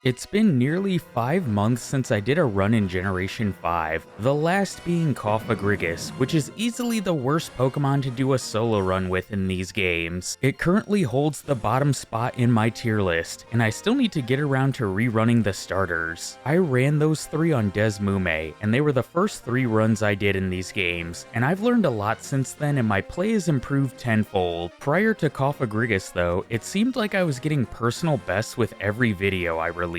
It's been nearly 5 months since I did a run in Generation 5, the last being Cofagrigus, which is easily the worst Pokemon to do a solo run with in these games. It currently holds the bottom spot in my tier list, and I still need to get around to rerunning the starters. I ran those 3 on Desmume, and they were the first 3 runs I did in these games, and I've learned a lot since then and my play has improved tenfold. Prior to Cofagrigus though, it seemed like I was getting personal bests with every video I released.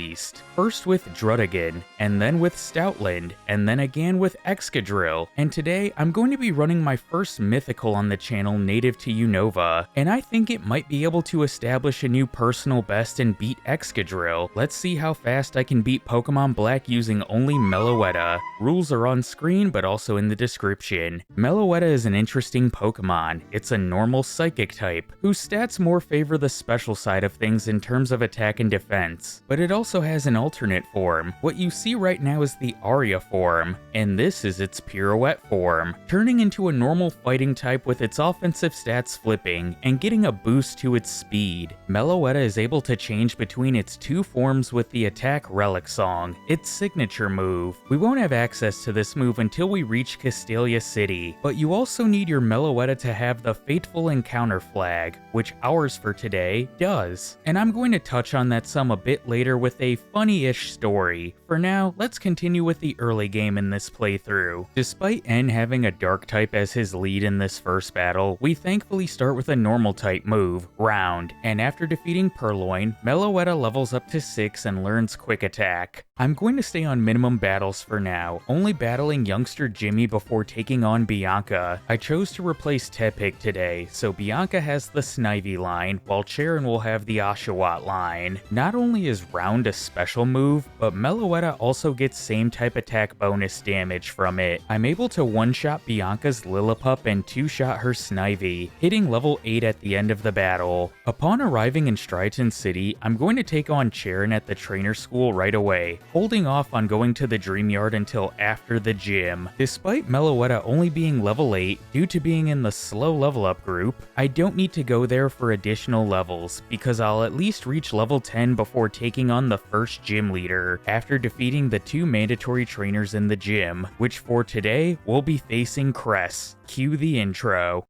First with Druddigon, and then with Stoutland, and then again with Excadrill, and today I'm going to be running my first mythical on the channel native to Unova, and I think it might be able to establish a new personal best and beat Excadrill. Let's see how fast I can beat Pokemon Black using only Meloetta. Rules are on screen but also in the description. Meloetta is an interesting Pokemon. It's a normal psychic type, whose stats more favor the special side of things in terms of attack and defense, but it also has an alternate form. What you see right now is the Aria form, and this is its Pirouette form, turning into a normal fighting type with its offensive stats flipping and getting a boost to its speed. Meloetta is able to change between its 2 forms with the attack Relic Song, its signature move. We won't have access to this move until we reach Castelia City, but you also need your Meloetta to have the Fateful Encounter flag, which ours for today does. And I'm going to touch on that some a bit later with a funny-ish story. For now, let's continue with the early game in this playthrough. Despite N having a dark type as his lead in this first battle, we thankfully start with a normal type move, Round, and after defeating Purloin, Meloetta levels up to 6 and learns Quick Attack. I'm going to stay on minimum battles for now, only battling youngster Jimmy before taking on Bianca. I chose to replace Tepig today, so Bianca has the Snivy line, while Charon will have the Oshawott line. Not only is Round a special move, but Meloetta also gets same type attack bonus damage from it. I'm able to one-shot Bianca's Lillipup and 2-shot her Snivy, hitting level 8 at the end of the battle. Upon arriving in Striaton City, I'm going to take on Charon at the trainer school right away, holding off on going to the Dream Yard until after the gym. Despite Meloetta only being level 8, due to being in the slow level up group, I don't need to go there for additional levels, because I'll at least reach level 10 before taking on the first gym leader, after defeating the 2 mandatory trainers in the gym, which for today, we'll be facing Cress. Cue the intro.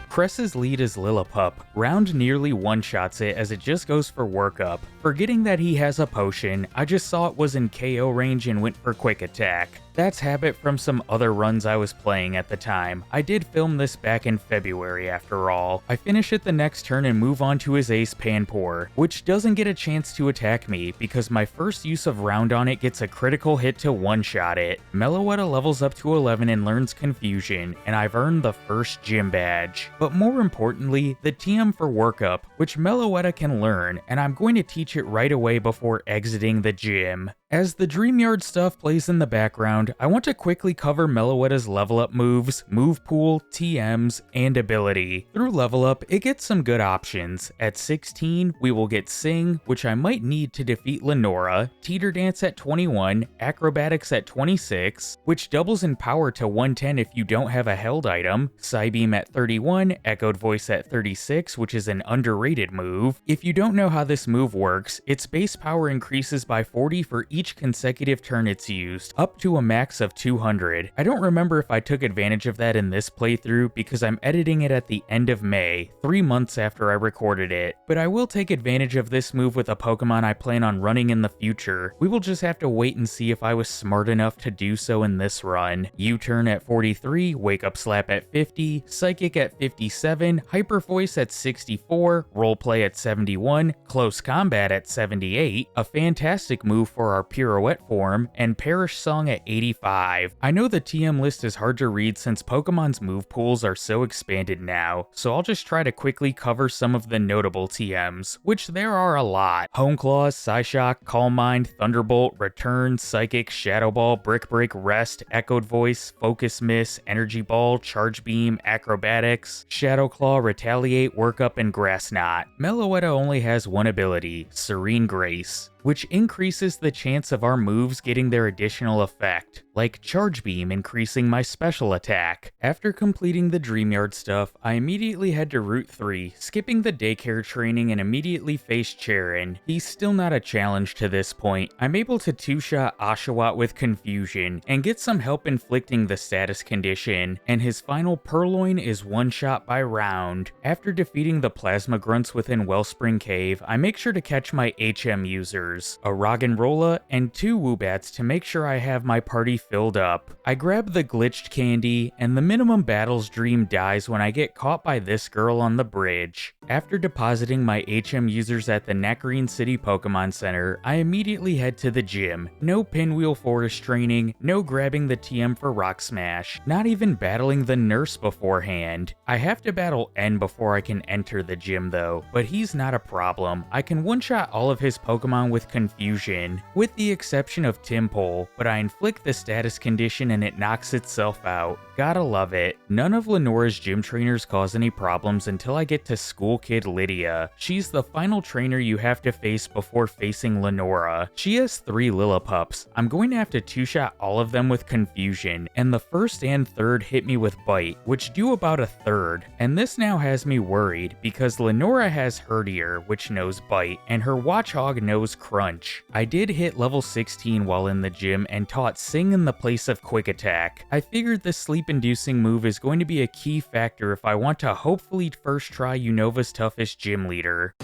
Cress's lead is Lillipup. Round nearly one-shots it as it just goes for workup. Forgetting that he has a potion, I just saw it was in KO range and went for Quick Attack. That's habit from some other runs I was playing at the time. I did film this back in February after all. I finish it the next turn and move on to his ace Panpour, which doesn't get a chance to attack me because my first use of Round on it gets a critical hit to one-shot it. Meloetta levels up to 11 and learns Confusion, and I've earned the first gym badge. But more importantly, the TM for workup, which Meloetta can learn, and I'm going to teach it right away before exiting the gym. As the Dream Yard stuff plays in the background, I want to quickly cover Meloetta's level up moves, move pool, TMs, and ability. Through level up, it gets some good options. At 16, we will get Sing, which I might need to defeat Lenora, Teeter Dance at 21, Acrobatics at 26, which doubles in power to 110 if you don't have a held item, Psybeam at 31, Echoed Voice at 36, which is an underrated move. If you don't know how this move works, its base power increases by 40 for each consecutive turn it's used, up to a max of 200. I don't remember if I took advantage of that in this playthrough because I'm editing it at the end of May, 3 months after I recorded it, but I will take advantage of this move with a Pokemon I plan on running in the future. We will just have to wait and see if I was smart enough to do so in this run. U-Turn at 43, Wake Up Slap at 50, Psychic at 57, Hyper Voice at 64, Roleplay at 71, Close Combat at 78, a fantastic move for our Pirouette form, and Perish Song at 85. I know the TM list is hard to read since Pokemon's move pools are so expanded now, so I'll just try to quickly cover some of the notable TMs, which there are a lot. Home Claws, Psyshock, Calm Mind, Thunderbolt, Return, Psychic, Shadow Ball, Brick Break, Rest, Echoed Voice, Focus Miss, Energy Ball, Charge Beam, Acrobatics, Shadow Claw, Retaliate, Workup, and Grass Knot. Meloetta only has one ability, Serene Grace. which increases the chance of our moves getting their additional effect, like Charge Beam increasing my special attack. After completing the Dreamyard stuff, I immediately head to Route 3, skipping the daycare training and immediately face Charon. He's still not a challenge to this point. I'm able to two-shot Oshawott with Confusion, and get some help inflicting the status condition, and his final Purloin is one-shot by round. After defeating the Plasma Grunts within Wellspring Cave, I make sure to catch my HM users, a Roggenrola and 2 Woobats to make sure I have my party filled up. I grab the glitched candy, and the minimum battles dream dies when I get caught by this girl on the bridge. After depositing my HM users at the Nectarine City Pokemon Center, I immediately head to the gym. No Pinwheel Forest training, no grabbing the TM for Rock Smash, not even battling the nurse beforehand. I have to battle N before I can enter the gym though, but he's not a problem. I can one-shot all of his Pokemon with Confusion, with the exception of Tympole, but I inflict the status condition and it knocks itself out. Gotta love it. None of Lenora's gym trainers cause any problems until I get to School Kid Lydia. She's the final trainer you have to face before facing Lenora. She has 3 Lillipups. I'm going to have to two-shot all of them with Confusion, and the first and third hit me with Bite, which do about a third. And this now has me worried, because Lenora has Herdier, which knows Bite, and her Watchog knows Crunch. I did hit level 16 while in the gym and taught Sing in the place of Quick Attack. I figured this sleep-inducing move is going to be a key factor if I want to hopefully first try Unova's toughest gym leader.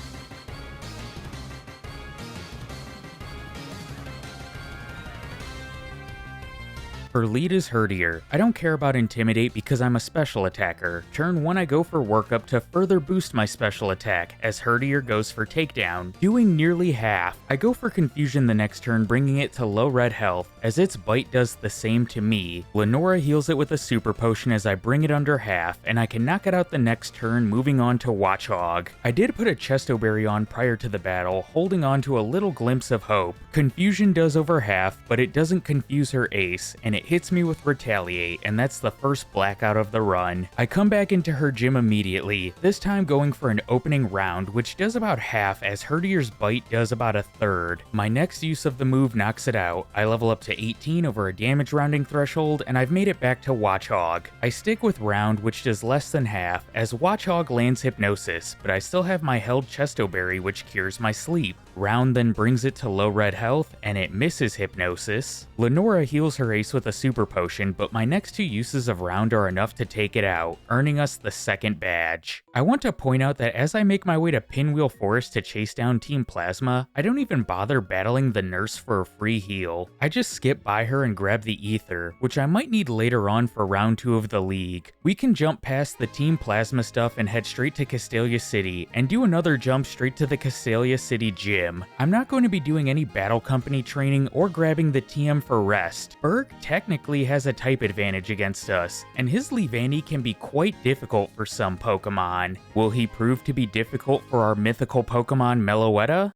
Her lead is Herdier. I don't care about Intimidate because I'm a special attacker. Turn 1 I go for Workup to further boost my special attack, as Herdier goes for Takedown, doing nearly half. I go for Confusion the next turn, bringing it to low red health, as its Bite does the same to me. Lenora heals it with a Super Potion as I bring it under half, and I can knock it out the next turn, moving on to Watchog. I did put a Chesto Berry on prior to the battle, holding on to a little glimpse of hope. Confusion does over half, but it doesn't confuse her ace, and it hits me with Retaliate, and that's the first blackout of the run. I come back into her gym immediately, this time going for an opening round, which does about half as Herdier's Bite does about a third. My next use of the move knocks it out. I level up to 18 over a damage rounding threshold, and I've made it back to Watchog. I stick with round, which does less than half, as Watchog lands Hypnosis, but I still have my held Chesto Berry, which cures my sleep. Round then brings it to low red health, and it misses Hypnosis. Lenora heals her ace with a Super Potion, but my next 2 uses of round are enough to take it out, earning us the second badge. I want to point out that as I make my way to Pinwheel Forest to chase down Team Plasma, I don't even bother battling the nurse for a free heal. I just skip by her and grab the Ether, which I might need later on for round 2 of the league. We can jump past the Team Plasma stuff and head straight to Castelia City, and do another jump straight to the Castelia City gym. I'm not going to be doing any Battle Company training or grabbing the TM for rest. Berg technically has a type advantage against us, and his Leavanny can be quite difficult for some Pokemon. Will he prove to be difficult for our mythical Pokemon Meloetta?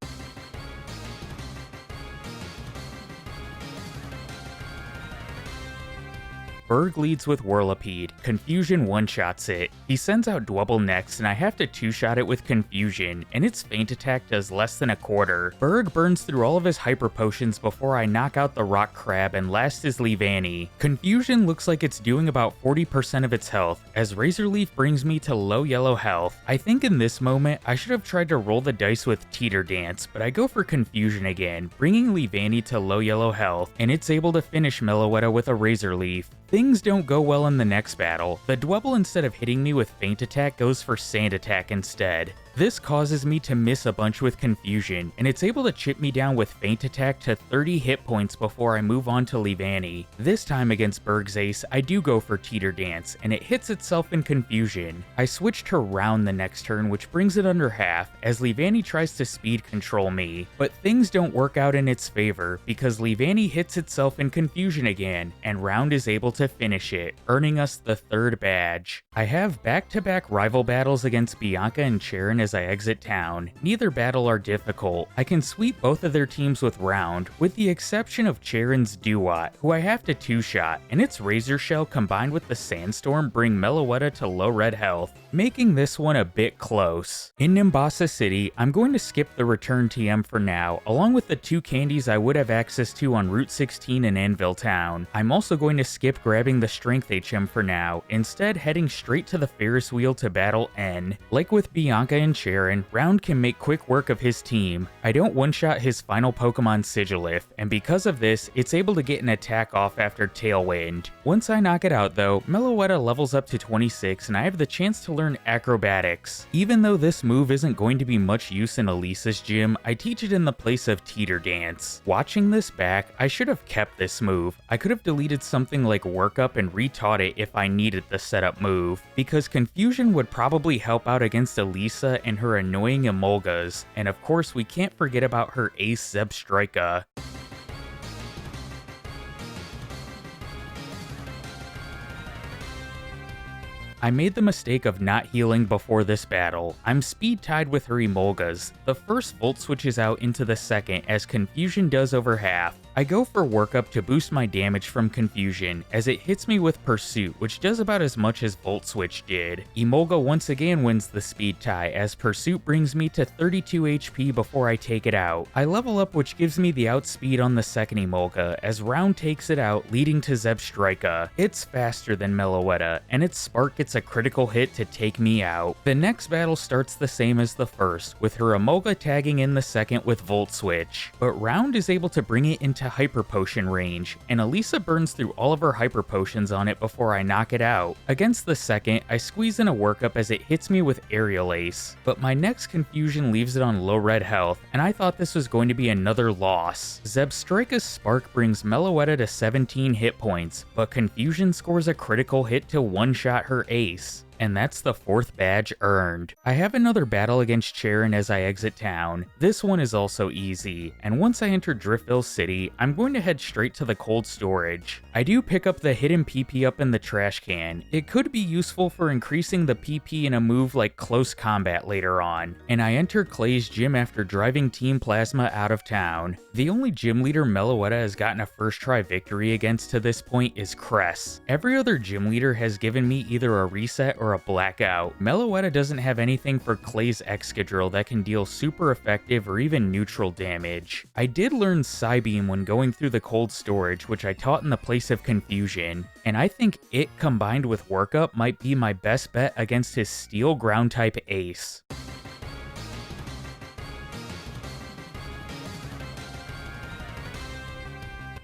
Berg leads with Whirlipede. Confusion one-shots it. He sends out Dwebble next, and I have to two-shot it with Confusion, and its feint attack does less than a quarter. Berg burns through all of his Hyper Potions before I knock out the Rock Crab and last is Leavanny. Confusion looks like it's doing about 40% of its health, as Razor Leaf brings me to low yellow health. I think in this moment, I should have tried to roll the dice with Teeter Dance, but I go for Confusion again, bringing Leavanny to low yellow health, and it's able to finish Meloetta with a Razor Leaf. Things don't go well in the next battle. The Dwebble, instead of hitting me with Feint Attack, goes for Sand Attack instead. This causes me to miss a bunch with Confusion, and it's able to chip me down with Feint Attack to 30 hit points before I move on to Leavanny. This time against Berg's ace, I do go for Teeter Dance, and it hits itself in Confusion. I switch to Round the next turn, which brings it under half, as Leavanny tries to speed control me. But things don't work out in its favor, because Leavanny hits itself in Confusion again, and Round is able to finish it, earning us the third badge. I have back-to-back rival battles against Bianca and Charon as I exit town. Neither battle are difficult. I can sweep both of their teams with Round, with the exception of Charon's Duat, who I have to two-shot, and its Razor Shell combined with the Sandstorm bring Meloetta to low red health. making this one a bit close. In Nimbasa City, I'm going to skip the return TM for now, along with the 2 candies I would have access to on Route 16 in Anvil Town. I'm also going to skip grabbing the Strength HM for now, instead heading straight to the Ferris wheel to battle N. Like with Bianca and Sharon, Round can make quick work of his team. I don't one-shot his final Pokemon Sigilif, and because of this, it's able to get an attack off after Tailwind. Once I knock it out though, Meloetta levels up to 26 and I have the chance to learn Acrobatics. Even though this move isn't going to be much use in Elisa's gym, I teach it in the place of Teeter Dance. Watching this back, I should have kept this move. I could have deleted something like Work Up and retaught it if I needed the setup move, because Confusion would probably help out against Elisa and her annoying Emolgas, and of course we can't forget about her ace Zebstrika. I made the mistake of not healing before this battle. I'm speed tied with her Emolgas. The first Volt switches out into the second as Confusion does over half. I go for Workup to boost my damage from Confusion, as it hits me with Pursuit, which does about as much as Volt Switch did. Emolga once again wins the speed tie, as Pursuit brings me to 32 HP before I take it out. I level up, which gives me the outspeed on the second Emolga, as Round takes it out, leading to Zebstrika. It's faster than Meloetta, and its Spark gets a critical hit to take me out. The next battle starts the same as the first, with her Emolga tagging in the second with Volt Switch, but Round is able to bring it into Hyper Potion range, and Elisa burns through all of her Hyper Potions on it before I knock it out. Against the second, I squeeze in a Workup as it hits me with Aerial Ace, but my next Confusion leaves it on low red health, and I thought this was going to be another loss. Zebstrika's Spark brings Meloetta to 17 hit points, but Confusion scores a critical hit to one-shot her ace. And that's the 4th badge earned. I have another battle against Charon as I exit town. This one is also easy, and once I enter Driftville City, I'm going to head straight to the cold storage. I do pick up the hidden PP up in the trash can. It could be useful for increasing the PP in a move like Close Combat later on, and I enter Clay's gym after driving Team Plasma out of town. The only gym leader Meloetta has gotten a first try victory against to this point is Cress. Every other gym leader has given me either a reset or a blackout. Meloetta doesn't have anything for Clay's Excadrill that can deal super effective or even neutral damage. I did learn Psybeam when going through the cold storage, which I taught in the place of Confusion, and I think it combined with Workup might be my best bet against his Steel Ground type ace.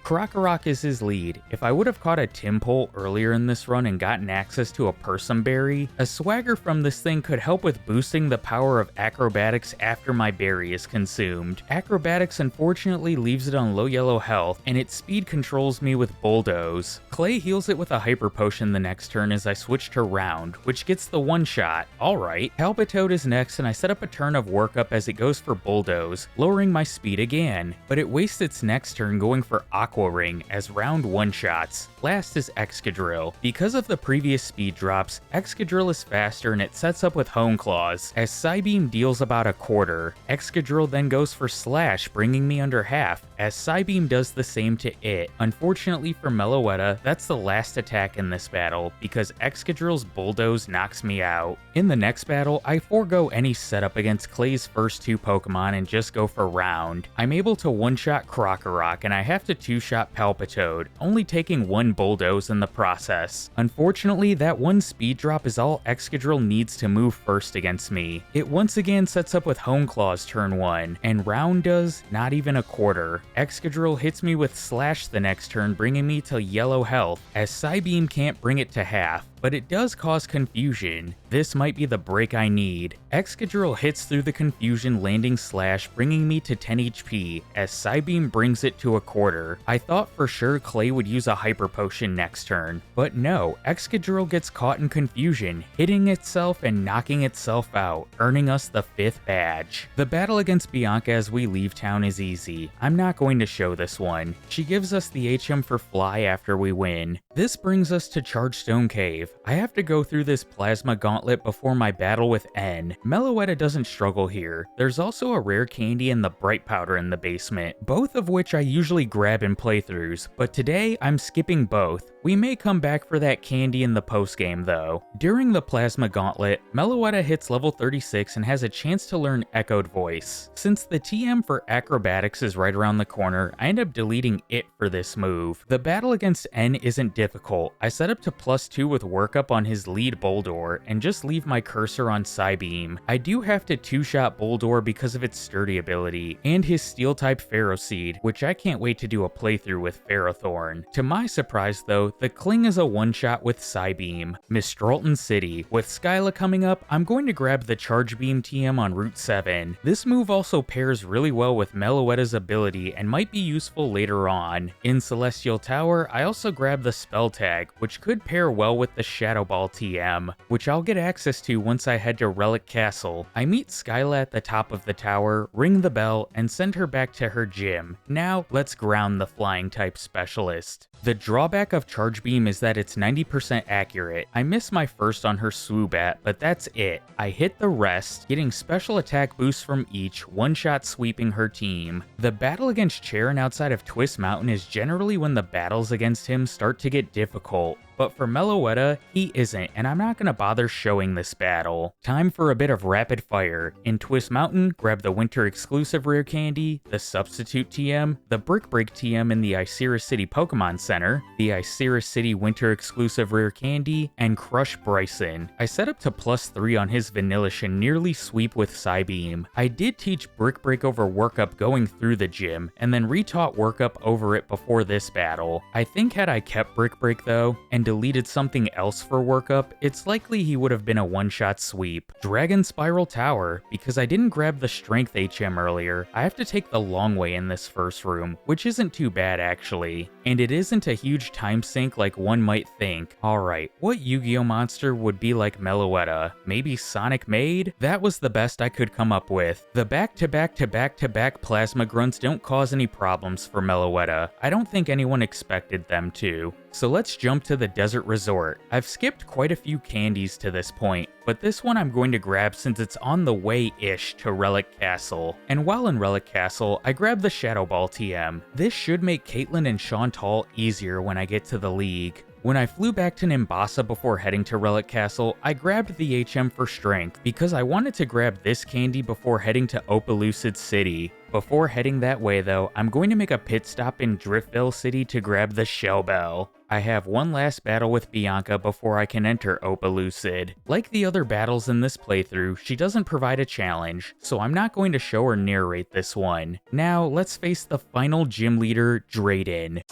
Krokorok is his lead. If I would have caught a Timpole earlier in this run and gotten access to a Persum Berry, a Swagger from this thing could help with boosting the power of Acrobatics after my berry is consumed. Acrobatics unfortunately leaves it on low yellow health, and its speed controls me with Bulldoze. Clay heals it with a Hyper Potion the next turn as I switch to Round, which gets the one-shot. Alright, Palpitoad is next and I set up a turn of Workup as it goes for Bulldoze, lowering my speed again, but it wastes its next turn going for Aqua Ring as Round one-shots. Last is Excadrill. Because of the previous speed drops, Excadrill is faster and it sets up with Hone Claws, as Psybeam deals about a quarter. Excadrill then goes for Slash, bringing me under half, as Psybeam does the same to it. Unfortunately for Meloetta, that's the last attack in this battle, because Excadrill's Bulldoze knocks me out. In the next battle, I forego any setup against Clay's first 2 Pokemon and just go for Round. I'm able to one-shot Krokorok, and I have to 2-shot Palpitoad, only taking 1 Bulldoze in the process. Unfortunately, that 1 speed drop is all Excadrill needs to move first against me. It once again sets up with Hone Claws turn 1, and Round does not even a quarter. Excadrill hits me with Slash the next turn, bringing me to yellow health, as Psybeam can't bring it to half, but it does cause confusion. This might be the break I need. Excadrill hits through the confusion, landing Slash, bringing me to 10 HP, as Psybeam brings it to a quarter. I thought for sure Clay would use a Hyper Potion next turn, but no, Excadrill gets caught in confusion, hitting itself and knocking itself out, earning us the 5th badge. The battle against Bianca as we leave town is easy. I'm not going to show this one. She gives us the HM for Fly after we win. This brings us to Chargestone Cave. 5. I have to go through this plasma gauntlet before my battle with N. Meloetta doesn't struggle here. There's also a rare candy and the bright powder in the basement, both of which I usually grab in playthroughs, but today I'm skipping both. We may come back for that candy in the postgame though. During the plasma gauntlet, Meloetta hits level 36 and has a chance to learn Echoed Voice. Since the TM for acrobatics is right around the corner, I end up deleting it for this move. The battle against N isn't difficult. I set up to +2 with workup on his lead Boldore and just leave my cursor on Psybeam. I do have to 2-shot Boldore because of its sturdy ability, and his steel type Pharaoh Seed, which I can't wait to do a playthrough with Ferrothorn. To my surprise though, the Cling is a 1-shot with Psybeam. Mistralton City. With Skyla coming up, I'm going to grab the Charge Beam TM on Route 7. This move also pairs really well with Meloetta's ability and might be useful later on. In Celestial Tower, I also grab the Spell Tag, which could pair well with the Shadow Ball TM, which I'll get access to once I head to Relic Castle. I meet Skyla at the top of the tower, ring the bell, and send her back to her gym. Now, let's ground the Flying type specialist. The drawback of Charge Beam is that it's 90% accurate. I miss my first on her Swoobat, but that's it. I hit the rest, getting special attack boosts from each, 1-shot sweeping her team. The battle against Charon outside of Twist Mountain is generally when the battles against him start to get difficult. But for Meloetta, he isn't, and I'm not going to bother showing this battle. Time for a bit of rapid fire. In Twist Mountain, grab the Winter exclusive rare candy, the Substitute TM, the Brick Break TM in the Icirus City Pokemon Center, the Icirus City Winter exclusive rare candy, and Crush Bryson. I set up to +3 on his Vanillish and nearly sweep with Psybeam. I did teach Brick Break over workup going through the gym, and then retaught workup over it before this battle. I think had I kept Brick Break though, and deleted something else for workup, it's likely he would have been a 1-shot sweep. Dragon Spiral Tower. Because I didn't grab the Strength HM earlier, I have to take the long way in this first room, which isn't too bad actually. And it isn't a huge time sink like one might think. Alright, what Yu-Gi-Oh monster would be like Meloetta? Maybe Sonic Maid? That was the best I could come up with. The back-to-back-to-back-to-back Plasma Grunts don't cause any problems for Meloetta. I don't think anyone expected them to. So let's jump to the Desert Resort. I've skipped quite a few candies to this point, but this one I'm going to grab since it's on the way-ish to Relic Castle. And while in Relic Castle, I grab the Shadow Ball TM. This should make Caitlyn and Chantal easier when I get to the league. When I flew back to Nimbasa before heading to Relic Castle, I grabbed the HM for Strength because I wanted to grab this candy before heading to Opelucid City. Before heading that way though, I'm going to make a pit stop in Driftville City to grab the Shell Bell. I have one last battle with Bianca before I can enter Opelucid. Like the other battles in this playthrough, she doesn't provide a challenge, so I'm not going to show or narrate this one. Now, let's face the final gym leader, Drayden.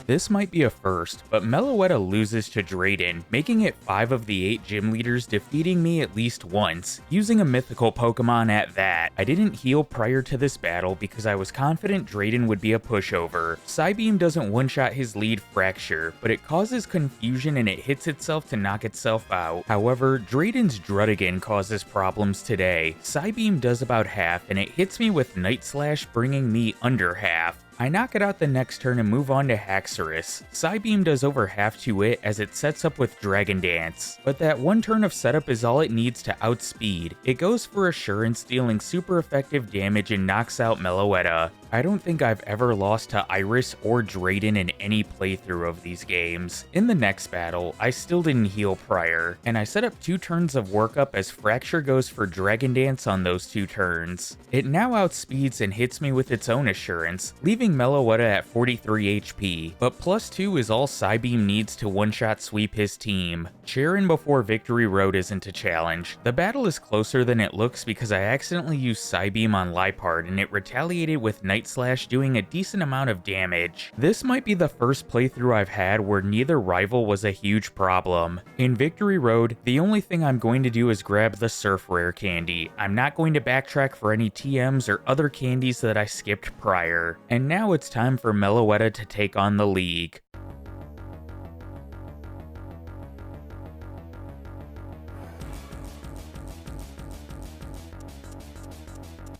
This might be a first, but Meloetta loses to Drayden, making it 5 of the 8 gym leaders defeating me at least once, using a mythical Pokemon at that. I didn't heal prior to this battle because I was confident Drayden would be a pushover. Psybeam doesn't one-shot his lead Fracture, but it causes confusion and it hits itself to knock itself out. However, Drayden's Druddigan causes problems today. Psybeam does about half, and it hits me with Night Slash, bringing me under half. I knock it out the next turn and move on to Haxorus. Psybeam does over half to it as it sets up with Dragon Dance, but that one turn of setup is all it needs to outspeed. It goes for Assurance, dealing super effective damage and knocks out Meloetta. I don't think I've ever lost to Iris or Drayden in any playthrough of these games. In the next battle, I still didn't heal prior, and I set up 2 turns of workup as Fracture goes for Dragon Dance on those 2 turns. It now outspeeds and hits me with its own Assurance, leaving Meloetta at 43 HP, but +2 is all Psybeam needs to one-shot sweep his team. Charon before Victory Road isn't a challenge. The battle is closer than it looks because I accidentally used Psybeam on Liepard and it retaliated with Night Slash, doing a decent amount of damage. This might be the first playthrough I've had where neither rival was a huge problem. In Victory Road, the only thing I'm going to do is grab the Surf Rare candy. I'm not going to backtrack for any TMs or other candies that I skipped prior. And now it's time for Meloetta to take on the league.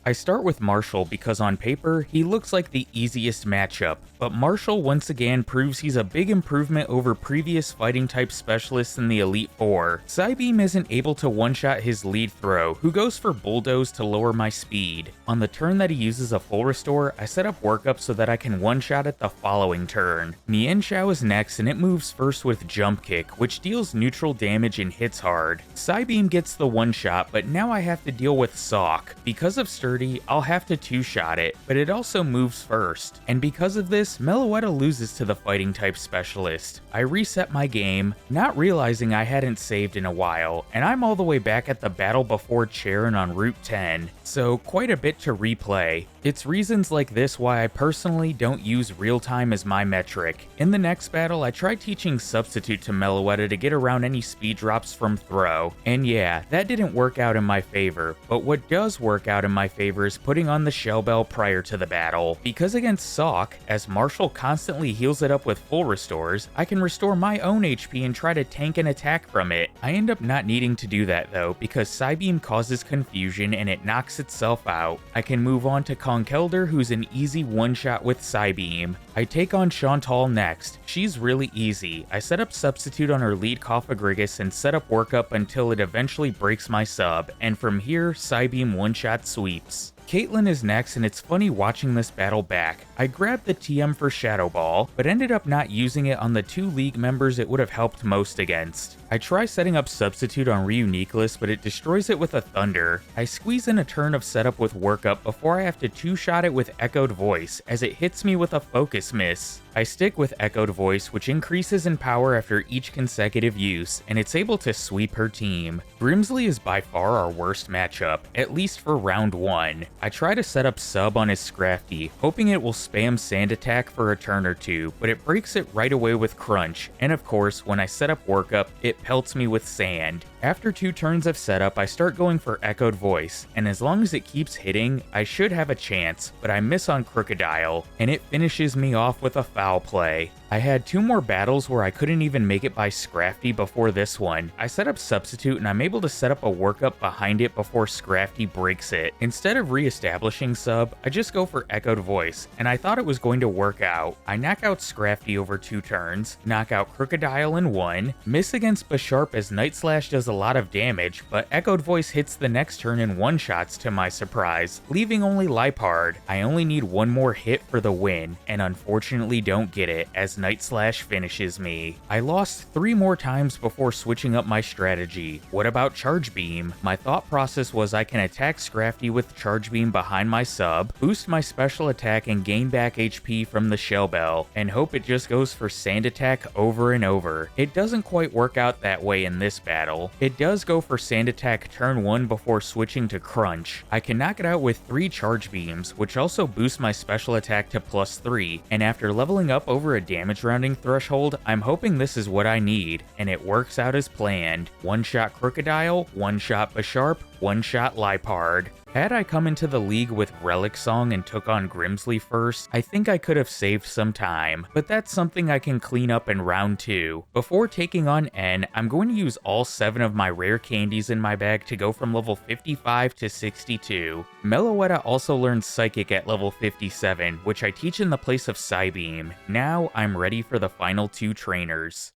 I start with Marshall because on paper, he looks like the easiest matchup, but Marshall once again proves he's a big improvement over previous fighting type specialists in the Elite Four. Psybeam isn't able to one-shot his lead throw, who goes for Bulldoze to lower my speed. On the turn that he uses a full restore, I set up workup so that I can one-shot it the following turn. Mienshao is next, and it moves first with Jump Kick, which deals neutral damage and hits hard. Psybeam gets the one-shot, but now I have to deal with Sawk. Because of Sturdy, I'll have to two-shot it, but it also moves first. And because of this, Meloetta loses to the fighting type specialist. I reset my game, not realizing I hadn't saved in a while, and I'm all the way back at the battle before Charon on Route 10, so quite a bit to replay. It's reasons like this why I personally don't use real time as my metric. In the next battle, I tried teaching Substitute to Meloetta to get around any speed drops from throw, and yeah, that didn't work out in my favor, but what does work out in my favor is putting on the Shell Bell prior to the battle. Because against Sawk, as Marshall constantly heals it up with full restores, I can restore my own HP and try to tank an attack from it. I end up not needing to do that though, because Psybeam causes confusion and it knocks itself out. I can move on to Conkeldurr, who's an easy one-shot with Psybeam. I take on Chantal next. She's really easy. I set up Substitute on her lead Cofagrigus and set up workup until it eventually breaks my sub, and from here, Psybeam one-shot sweeps. Caitlyn is next, and it's funny watching this battle back. I grabbed the TM for Shadow Ball, but ended up not using it on the two league members it would have helped most against. I try setting up Substitute on Ryu Nicholas, but it destroys it with a Thunder. I squeeze in a turn of setup with workup before I have to two-shot it with Echoed Voice, as it hits me with a focus miss. I stick with Echoed Voice, which increases in power after each consecutive use, and it's able to sweep her team. Grimsley is by far our worst matchup, at least for round 1. I try to set up sub on his Scrafty, hoping it will spam Sand Attack for a turn or two, but it breaks it right away with Crunch, and of course, when I set up workup, it pelts me with Sand. After 2 turns of setup, I start going for Echoed Voice, and as long as it keeps hitting, I should have a chance, but I miss on Crocodile, and it finishes me off with a foul play. I had 2 more battles where I couldn't even make it by Scrafty before this one. I set up Substitute and I'm able to set up a workup behind it before Scrafty breaks it. Instead of re-establishing sub, I just go for Echoed Voice, and I thought it was going to work out. I knock out Scrafty over 2 turns, knock out Crocodile in 1, miss against Bisharp as Night Slash does a lot of damage, but Echoed Voice hits the next turn in one-shots to my surprise, leaving only Lipard. I only need 1 more hit for the win, and unfortunately don't get it, as Night Slash finishes me. I lost 3 more times before switching up my strategy. What about Charge Beam? My thought process was I can attack Scrafty with Charge Beam behind my sub, boost my special attack and gain back HP from the Shell Bell, and hope it just goes for Sand Attack over and over. It doesn't quite work out that way in this battle. It does go for Sand Attack turn 1 before switching to Crunch. I can knock it out with 3 Charge Beams, which also boost my special attack to +3, and after leveling up over a damage rounding threshold, I'm hoping this is what I need, and it works out as planned. 1-shot Crocodile, 1-shot Bisharp, 1-shot Lipard. Had I come into the league with Relic Song and took on Grimsley first, I think I could have saved some time, but that's something I can clean up in round 2. Before taking on N, I'm going to use all 7 of my rare candies in my bag to go from level 55 to 62. Meloetta also learns Psychic at level 57, which I teach in the place of Psybeam. Now I'm ready for the final 2 trainers.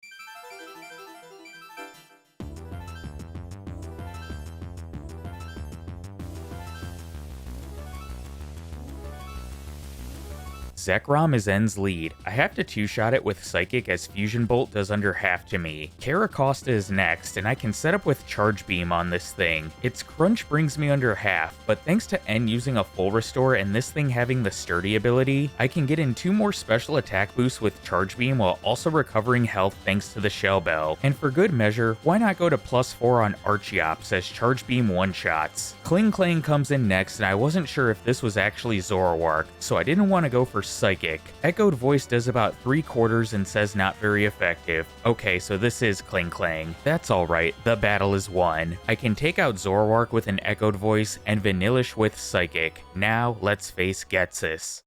Zekrom is N's lead. I have to two-shot it with Psychic as Fusion Bolt does under half to me. Caracosta is next, and I can set up with Charge Beam on this thing. Its Crunch brings me under half, but thanks to N using a full restore and this thing having the Sturdy ability, I can get in 2 more special attack boosts with Charge Beam while also recovering health thanks to the Shell Bell. And for good measure, why not go to +4 on Archeops as Charge Beam one-shots? Kling Klang comes in next, and I wasn't sure if this was actually Zoroark, so I didn't want to go for Psychic. Echoed Voice does about 3/4 and says not very effective. Okay, so this is Kling Klang. That's alright, the battle is won. I can take out Zoroark with an Echoed Voice and Vanillish with Psychic. Now let's face Getsis.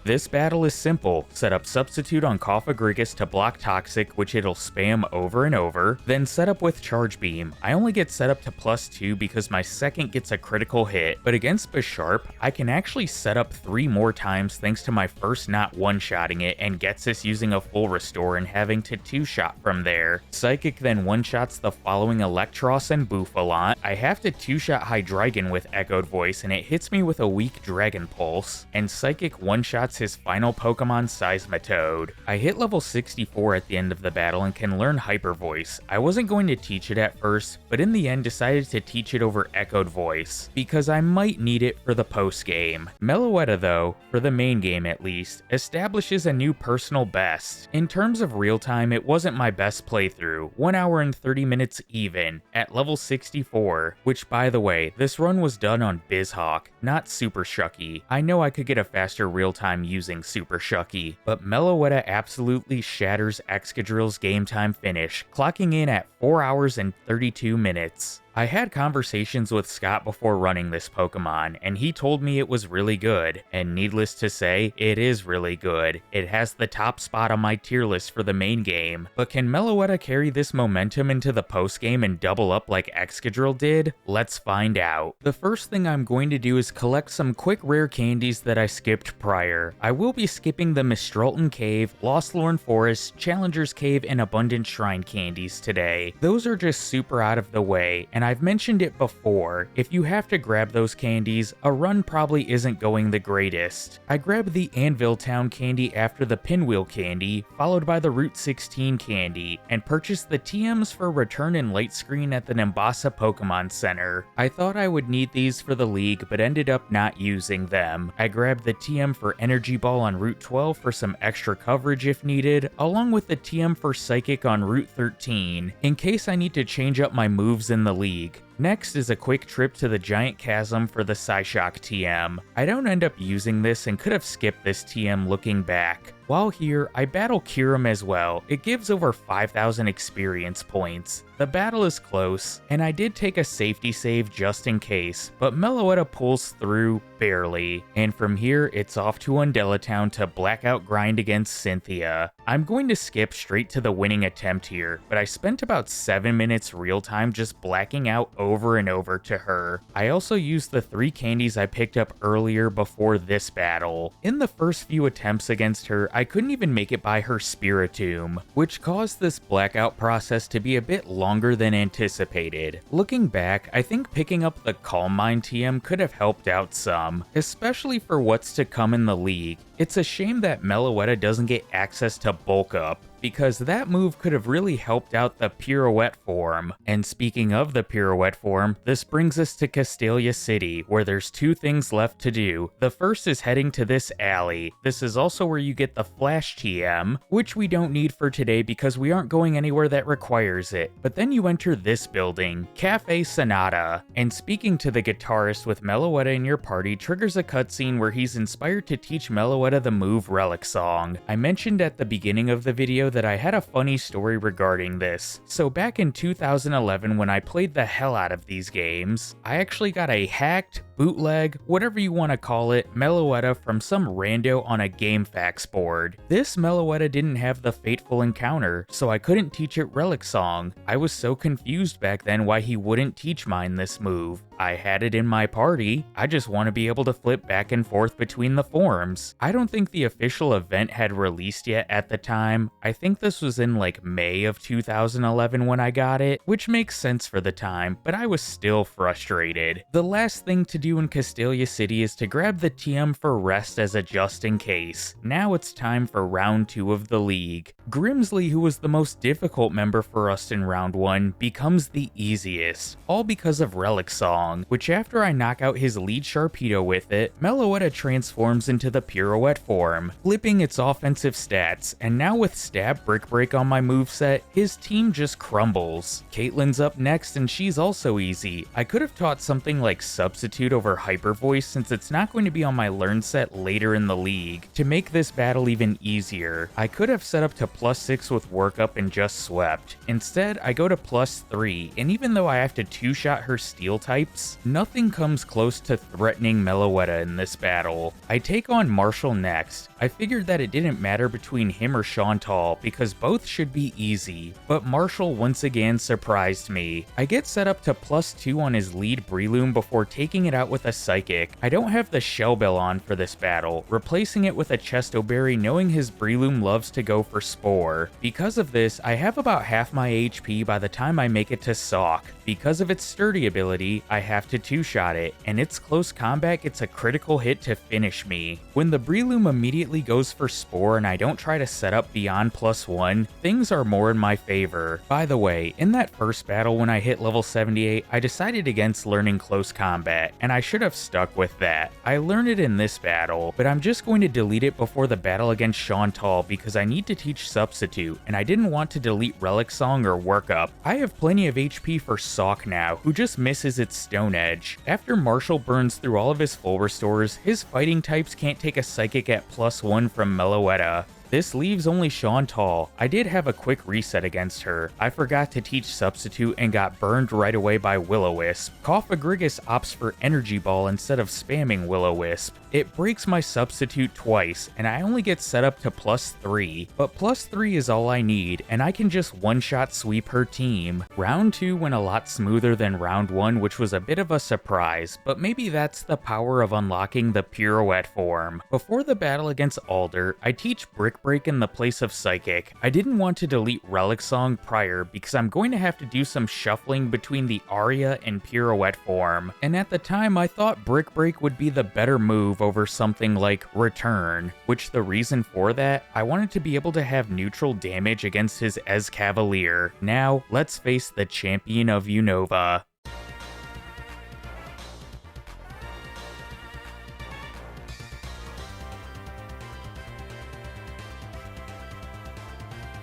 This battle is simple. Set up Substitute on Cofagrigus to block Toxic, which it'll spam over and over, then set up with Charge Beam. I only get set up to +2 because my second gets a critical hit, but against Bisharp, I can actually set up 3 more times thanks to my first not one-shotting it and Getsis using a full restore and having to 2-shot from there. Psychic then one-shots the following Electros and Bouffalant. I have to 2-shot Hydreigon with Echoed Voice and it hits me with a weak Dragon Pulse, and Psychic one-shots his final Pokemon Seismitoad. I hit level 64 at the end of the battle and can learn Hyper Voice. I wasn't going to teach it at first, but in the end decided to teach it over Echoed Voice, because I might need it for the post-game. Meloetta though, for the main game at least, establishes a new personal best. In terms of real time, it wasn't my best playthrough, 1 hour and 30 minutes even, at level 64, which by the way, this run was done on BizHawk, not Super Shucky. I know I could get a faster real time using Super Shucky, but Meloetta absolutely shatters Excadrill's game time finish, clocking in at 4 hours and 32 minutes. I had conversations with Scott before running this Pokemon, and he told me it was really good, and needless to say, it is really good. It has the top spot on my tier list for the main game, but can Meloetta carry this momentum into the post game and double up like Excadrill did? Let's find out. The first thing I'm going to do is collect some quick rare candies that I skipped prior. I will be skipping the Mistralton Cave, Lostlorn Forest, Challenger's Cave, and Abundant Shrine candies today. Those are just super out of the way, and I've mentioned it before, if you have to grab those candies, a run probably isn't going the greatest. I grabbed the Anvil Town candy after the Pinwheel candy, followed by the Route 16 candy, and purchased the TMs for Return and Light Screen at the Nimbasa Pokemon Center. I thought I would need these for the league, but ended up not using them. I grabbed the TM for Energy Ball on Route 12 for some extra coverage if needed, along with the TM for Psychic on Route 13, in case I need to change up my moves in the league. Next is a quick trip to the Giant Chasm for the Psyshock TM. I don't end up using this and could have skipped this TM looking back. While here, I battle Kyurem as well. It gives over 5,000 experience points. The battle is close, and I did take a safety save just in case, but Meloetta pulls through barely. And from here, it's off to Undella Town to Blackout grind against Cynthia. I'm going to skip straight to the winning attempt here, but I spent about 7 minutes real time just blacking out over and over to her. I also used the 3 candies I picked up earlier before this battle. In the first few attempts against her, I couldn't even make it by her Spiritomb, which caused this blackout process to be a bit longer than anticipated. Looking back, I think picking up the Calm Mind TM could have helped out some, especially for what's to come in the league. It's a shame that Meloetta doesn't get access to Bulk Up, because that move could have really helped out the Pirouette form. And speaking of the Pirouette form, this brings us to Castelia City, where there's 2 things left to do. The first is heading to this alley. This is also where you get the Flash TM, which we don't need for today because we aren't going anywhere that requires it. But then you enter this building, Cafe Sonata, and speaking to the guitarist with Meloetta in your party triggers a cutscene where he's inspired to teach Meloetta the move Relic Song. I mentioned at the beginning of the video that I had a funny story regarding this. So back in 2011 when I played the hell out of these games, I actually got a hacked, bootleg, whatever you want to call it, Meloetta from some rando on a GameFAQs board. This Meloetta didn't have the fateful encounter, so I couldn't teach it Relic Song. I was so confused back then why he wouldn't teach mine this move. I had it in my party, I just want to be able to flip back and forth between the forms. I don't think the official event had released yet at the time. I think this was in like May of 2011 when I got it, which makes sense for the time, but I was still frustrated. The last thing to do in Castelia City is to grab the TM for Rest as a just in case. Now it's time for round 2 of the league. Grimsley, who was the most difficult member for us in round 1, becomes the easiest, all because of Relic Song, which after I knock out his lead Sharpedo with it, Meloetta transforms into the Pirouette form, flipping its offensive stats, and now with Stab Brick Break on my moveset, his team just crumbles. Caitlin's up next and she's also easy. I could have taught something like Substitute over Hyper Voice since it's not going to be on my learn set later in the league. To make this battle even easier, I could have set up to +6 with Workup and just swept. Instead, I go to +3, and even though I have to two-shot her steel types, nothing comes close to threatening Meloetta in this battle. I take on Marshall next. I figured that it didn't matter between him or Chantal because both should be easy, but Marshall once again surprised me. I get set up to +2 on his lead Breloom before taking it out with a Psychic. I don't have the Shell Bell on for this battle, replacing it with a Chesto Berry knowing his Breloom loves to go for Spore. Because of this, I have about half my HP by the time I make it to Sawk. Because of its sturdy ability, I have to two-shot it, and its close combat gets a critical hit to finish me. When the Breloom immediately goes for Spore and I don't try to set up beyond +1, things are more in my favor. By the way, in that first battle when I hit level 78, I decided against learning close combat, and I should have stuck with that. I learned it in this battle, but I'm just going to delete it before the battle against Chantal because I need to teach Substitute, and I didn't want to delete Relic Song or Workup. I have plenty of HP for Sawk now, who just misses its Stone Edge. After Marshall burns through all of his full restores, his fighting types can't take a Psychic at +1 from Meloetta. This leaves only Chantal. I did have a quick reset against her. I forgot to teach Substitute and got burned right away by Will-O-Wisp. Cofagrigus opts for Energy Ball instead of spamming Will-O-Wisp. It breaks my Substitute twice, and I only get set up to +3. But +3 is all I need, and I can just one-shot sweep her team. Round 2 went a lot smoother than round 1, which was a bit of a surprise, but maybe that's the power of unlocking the Pirouette form. Before the battle against Alder, I teach Brick Break in the place of Psychic. I didn't want to delete Relic Song prior because I'm going to have to do some shuffling between the Aria and Pirouette form, and at the time I thought Brick Break would be the better move over something like Return, which the reason for that, I wanted to be able to have neutral damage against his Escavalier. Now, let's face the champion of Unova.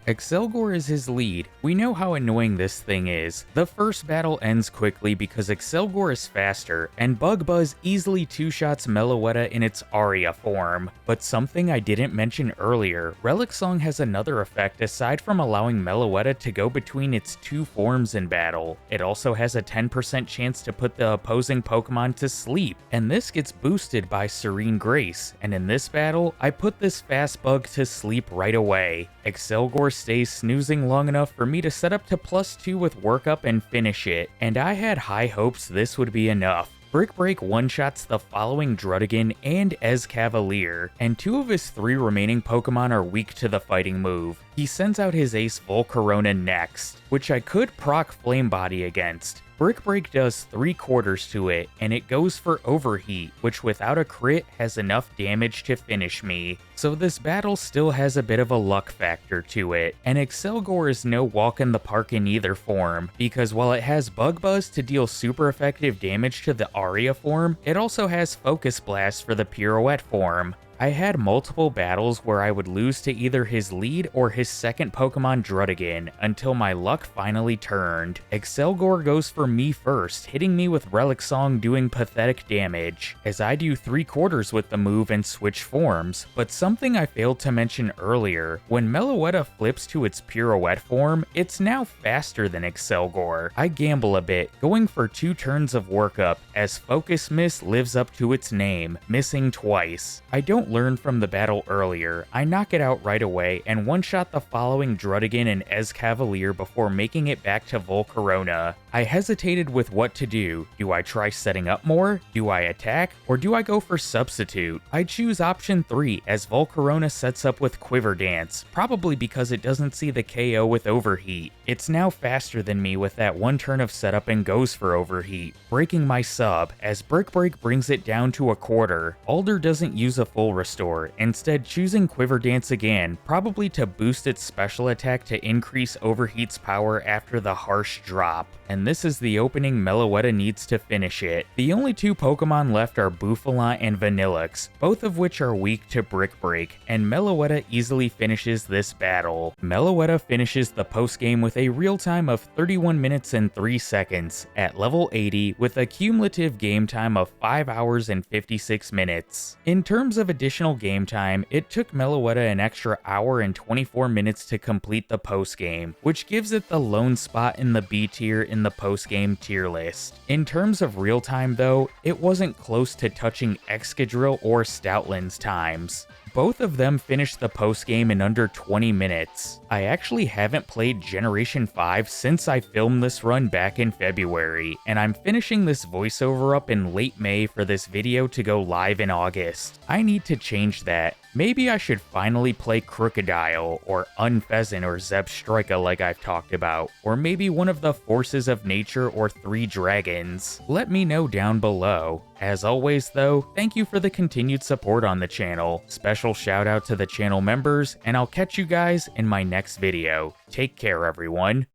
Excelgor is his lead. We know how annoying this thing is. The first battle ends quickly because Excelgor is faster, and Bug Buzz easily two-shots Meloetta in its Aria form. But something I didn't mention earlier, Relic Song has another effect aside from allowing Meloetta to go between its two forms in battle. It also has a 10% chance to put the opposing Pokemon to sleep, and this gets boosted by Serene Grace, and in this battle, I put this fast bug to sleep right away. Excelgor stays snoozing long enough for me to set up to +2 with Workup and finish it, and I had high hopes this would be enough. Brick Break one-shots the following Druddigon and Escavalier, and 2 of his 3 remaining Pokemon are weak to the fighting move. He sends out his ace Volcarona next, which I could proc Flame Body against. Brick Break does 3/4 to it, and it goes for Overheat, which without a crit has enough damage to finish me. So this battle still has a bit of a luck factor to it, and Excelgor is no walk in the park in either form, because while it has Bug Buzz to deal super effective damage to the Aria form, it also has Focus Blast for the Pirouette form. I had multiple battles where I would lose to either his lead or his second Pokemon Druddigon until my luck finally turned. Excelgor goes for me first, hitting me with Relic Song doing pathetic damage, as I do 3/4 with the move and switch forms. But something I failed to mention earlier, when Meloetta flips to its Pirouette form, it's now faster than Excelgor. I gamble a bit, going for 2 turns of Workup, as Focus Miss lives up to its name, missing twice. I don't learn from the battle earlier. I knock it out right away and one-shot the following Druddigon and Escavalier before making it back to Volcarona. I hesitated with what to do. Do I try setting up more? Do I attack? Or do I go for Substitute? I choose option 3 as Volcarona sets up with Quiver Dance, probably because it doesn't see the KO with Overheat. It's now faster than me with that 1 turn of setup and goes for Overheat, breaking my sub as Brick Break brings it down to 1/4. Alder doesn't use a full restore, instead choosing Quiver Dance again, probably to boost its special attack to increase Overheat's power after the harsh drop. And and this is the opening Meloetta needs to finish it. The only two Pokemon left are Bouffalant and Vanillix, both of which are weak to Brick Break, and Meloetta easily finishes this battle. Meloetta finishes the postgame with a real time of 31 minutes and 3 seconds at level 80 with a cumulative game time of 5 hours and 56 minutes. In terms of additional game time, it took Meloetta an extra hour and 24 minutes to complete the postgame, which gives it the lone spot in the B tier in the postgame tier list. In terms of real time though, it wasn't close to touching Excadrill or Stoutland's times. Both of them finished the postgame in under 20 minutes. I actually haven't played Generation 5 since I filmed this run back in February, and I'm finishing this voiceover up in late May for this video to go live in August. I need to change that. Maybe I should finally play Crocodile, or Unpheasant or Zebstrika like I've talked about, or maybe one of the Forces of Nature or 3 Dragons. Let me know down below. As always though, thank you for the continued support on the channel. Special shout out to the channel members, and I'll catch you guys in my next video. Take care everyone.